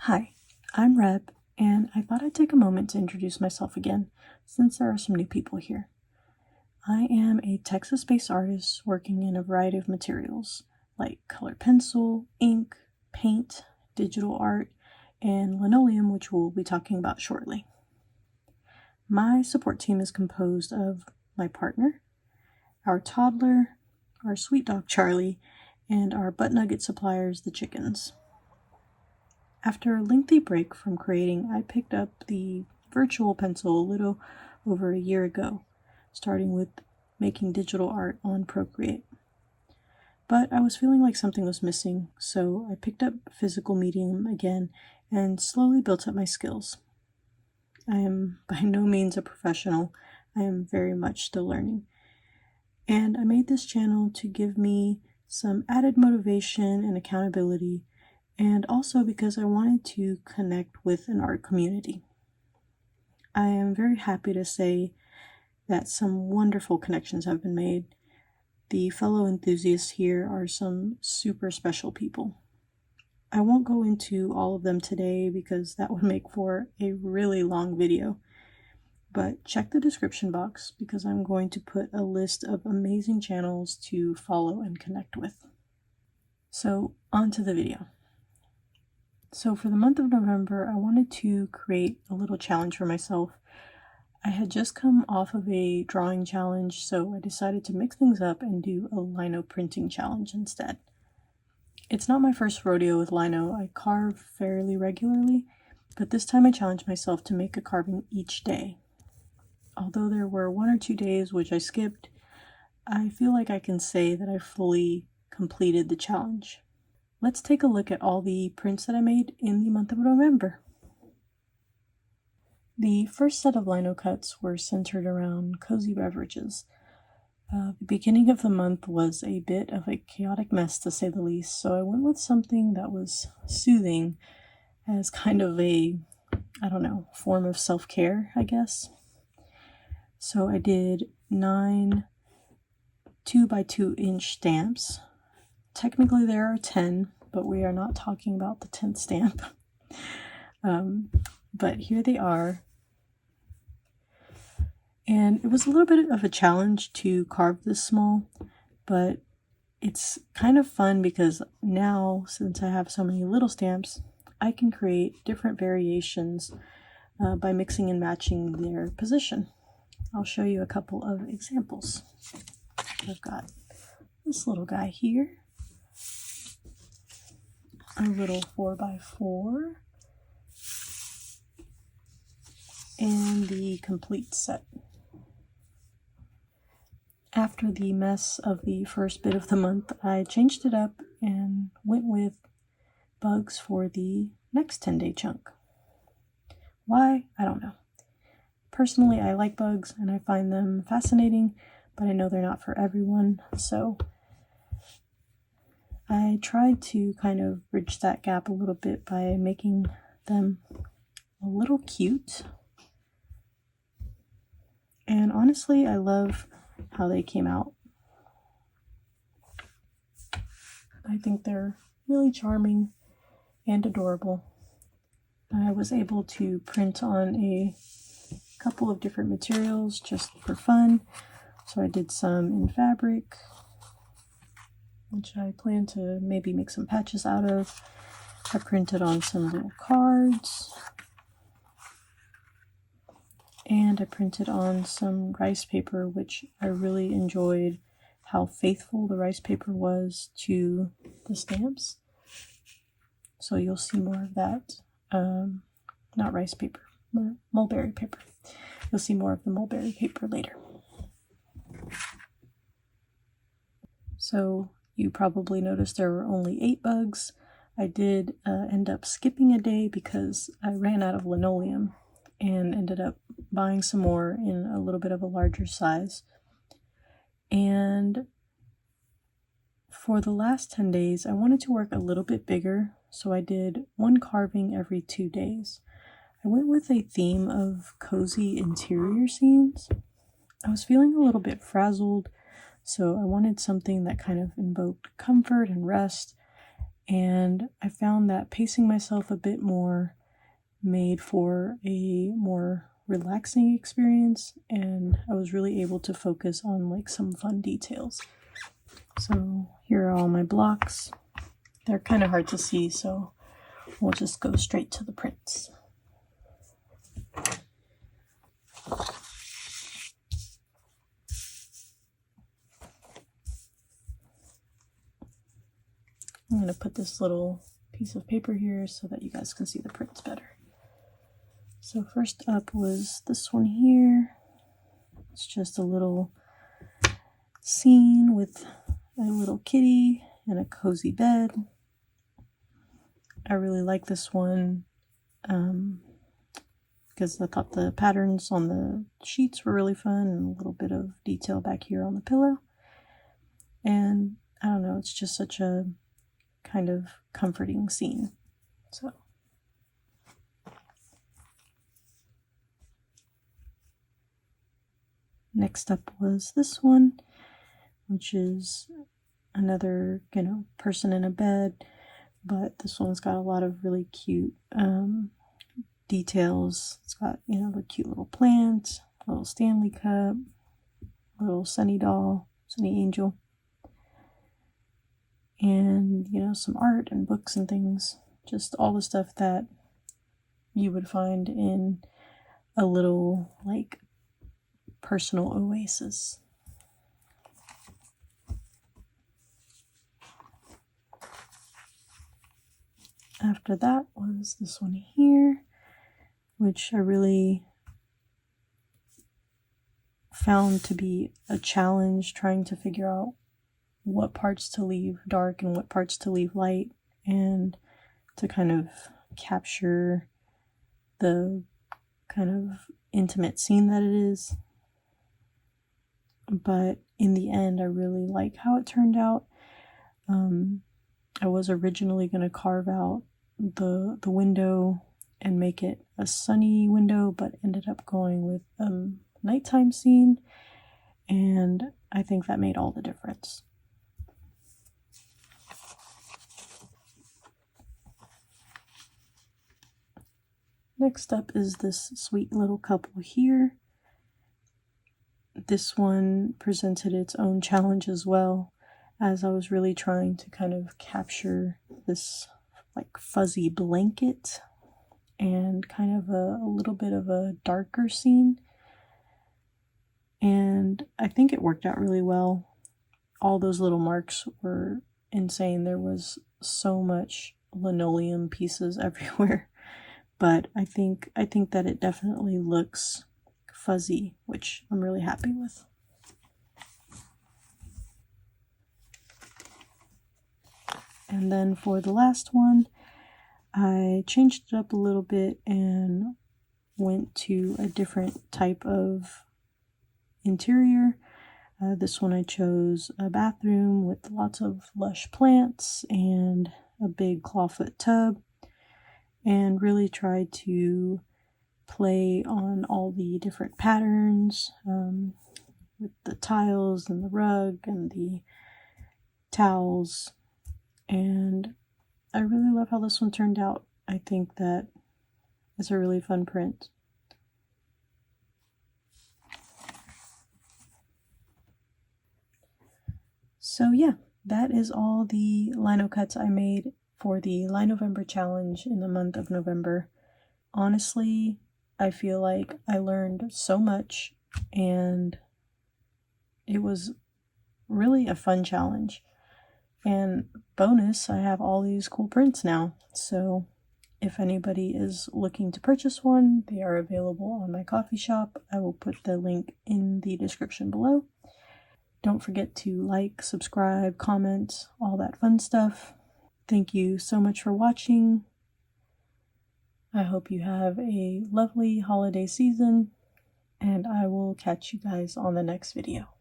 Hi, I'm Reb, and I thought I'd take a moment to introduce myself again, since there are some new people here. I am a Texas-based artist working in a variety of materials, like colored pencil, ink, paint, digital art, and linoleum, which we'll be talking about shortly. My support team is composed of my partner, our toddler, our sweet dog Charlie, and our butt nugget suppliers, the chickens. After a lengthy break from creating, I picked up the virtual pencil a little over a year ago, starting with making digital art on Procreate. But I was feeling like something was missing, so I picked up physical medium again and slowly built up my skills. I am by no means a professional. I am very much still learning. And I made this channel to give me some added motivation and accountability, and also because I wanted to connect with an art community. I am very happy to say that some wonderful connections have been made. The fellow enthusiasts here are some super special people. I won't go into all of them today because that would make for a really long video, but check the description box because I'm going to put a list of amazing channels to follow and connect with. So, on to the video. So for the month of November, I wanted to create a little challenge for myself. I had just come off of a drawing challenge, so I decided to mix things up and do a lino printing challenge instead. It's not my first rodeo with lino. I carve fairly regularly, but this time I challenged myself to make a carving each day. Although there were 1 or 2 days which I skipped, I feel like I can say that I fully completed the challenge. Let's take a look at all the prints that I made in the month of November. The first set of lino cuts were centered around cozy beverages. The beginning of the month was a bit of a chaotic mess, to say the least, so I went with something that was soothing as kind of a, form of self-care, I guess. So I did 9 2x2-inch stamps. Technically there are 10, but we are not talking about the 10th stamp. But here they are. And it was a little bit of a challenge to carve this small, but it's kind of fun because now, since I have so many little stamps, I can create different variations by mixing and matching their position. I'll show you a couple of examples. I've got this little guy here, a little 4x4, and the complete set. After the mess of the first bit of the month, I changed it up and went with bugs for the next 10-day chunk. Why? I don't know. Personally, I like bugs and I find them fascinating, but I know they're not for everyone, so I tried to kind of bridge that gap a little bit by making them a little cute. And honestly, I love how they came out. I think they're really charming and adorable. I was able to print on a couple of different materials just for fun. So I did some in fabric, which I plan to maybe make some patches out of. I printed on some little cards. And I printed on some rice paper, which I really enjoyed how faithful the rice paper was to the stamps. So you'll see more of that. Not rice paper, mulberry paper. You'll see more of the mulberry paper later. So you probably noticed there were only 8 bugs. I did end up skipping a day because I ran out of linoleum and ended up buying some more in a little bit of a larger size. And for the last 10 days, I wanted to work a little bit bigger, so I did 1 carving every 2 days. I went with a theme of cozy interior scenes. I was feeling a little bit frazzled, so I wanted something that kind of invoked comfort and rest, And I found that pacing myself a bit more made for a more relaxing experience, and I was really able to focus on like some fun details. So here are all my blocks. They're kind of hard to see, so we'll just go straight to the prints. I'm going to put this little piece of paper here so that you guys can see the prints better. So first up was this one here. It's just a little scene with a little kitty and a cozy bed. I really like this one because I thought the patterns on the sheets were really fun, and a little bit of detail back here on the pillow. And I don't know, it's just such a kind of comforting scene. So next up was this one, which is another, person in a bed, but this one's got a lot of really cute details. It's got, the cute little plant, little Stanley cup, little Sunny doll, Sunny angel, and, some art and books and things. Just all the stuff that you would find in a little, like, personal oasis. After that was this one here, which I really found to be a challenge, trying to figure out what parts to leave dark and what parts to leave light, and to kind of capture the kind of intimate scene that it is. But in the end, I really like how it turned out. I was originally going to carve out the window and make it a sunny window, but ended up going with a nighttime scene, and I think that made all the difference. Next up is this sweet little couple here. This one presented its own challenge as well, as I was really trying to kind of capture this like fuzzy blanket and kind of a little bit of a darker scene. And I think it worked out really well. All those little marks were insane. There was so much linoleum pieces everywhere. But I think that it definitely looks fuzzy, which I'm really happy with. And then for the last one, I changed it up a little bit and went to a different type of interior. This one I chose a bathroom with lots of lush plants and a big clawfoot tub, and really tried to play on all the different patterns with the tiles and the rug and the towels. And I really love how this one turned out. I think that it's a really fun print. So yeah, that is all the lino cuts I made for the Linovember challenge in the month of November. Honestly, I feel like I learned so much, and it was really a fun challenge. And bonus, I have all these cool prints now. So if anybody is looking to purchase one, they are available on my KOFI shop. I will put the link in the description below. Don't forget to like, subscribe, comment, all that fun stuff. Thank you so much for watching. I hope you have a lovely holiday season, and I will catch you guys on the next video.